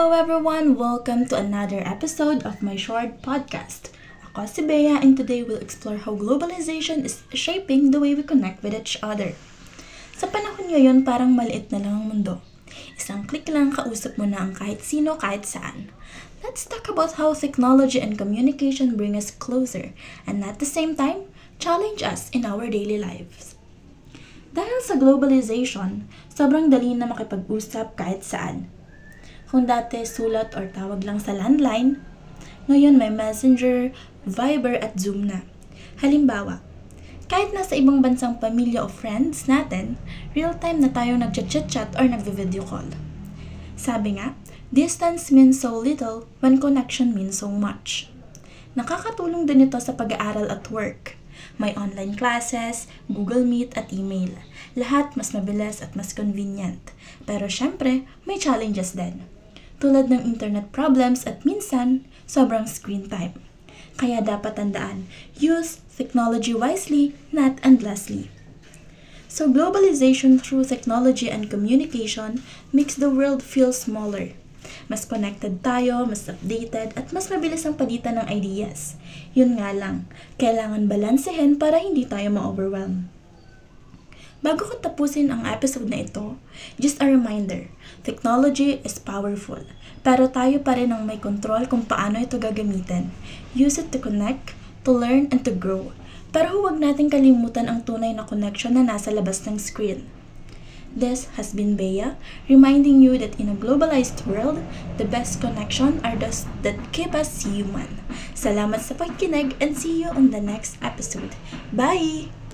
Hello everyone! Welcome to another episode of my short podcast. Ako si Bea and today we'll explore how globalization is shaping the way we connect with each other. Sa panahon ngayon, parang maliit na lang ang mundo. Isang click lang kausap mo na ang kahit sino kahit saan. Let's talk about how technology and communication bring us closer and at the same time, challenge us in our daily lives. Dahil sa globalization, sobrang dali na makipag-usap kahit saan. Kung dati sulat or tawag lang sa landline, ngayon may Messenger, Viber at Zoom na. Halimbawa, kahit nasa ibang bansang pamilya o friends natin, real-time na tayo nagchat-chat or nagvi-video call. Sabi nga, distance means so little when connection means so much. Nakakatulong din ito sa pag-aaral at work. May online classes, Google Meet at email. Lahat mas mabilis at mas convenient. Pero syempre, may challenges din. Tulad ng internet problems at minsan, sobrang screen time. Kaya dapat tandaan, use technology wisely, not endlessly. So globalization through technology and communication makes the world feel smaller. Mas connected tayo, mas updated, at mas mabilis ang palitan ng ideas. Yun nga lang, kailangan balansehin para hindi tayo ma-overwhelm. Bago ko tapusin ang episode na ito, just a reminder, technology is powerful, pero tayo pa rin ang may control kung paano ito gagamitin. Use it to connect, to learn, and to grow. Pero huwag natin kalimutan ang tunay na connection na nasa labas ng screen. This has been Bea, reminding you that in a globalized world, the best connection are those that keep us human. Salamat sa pagkinig and see you on the next episode. Bye!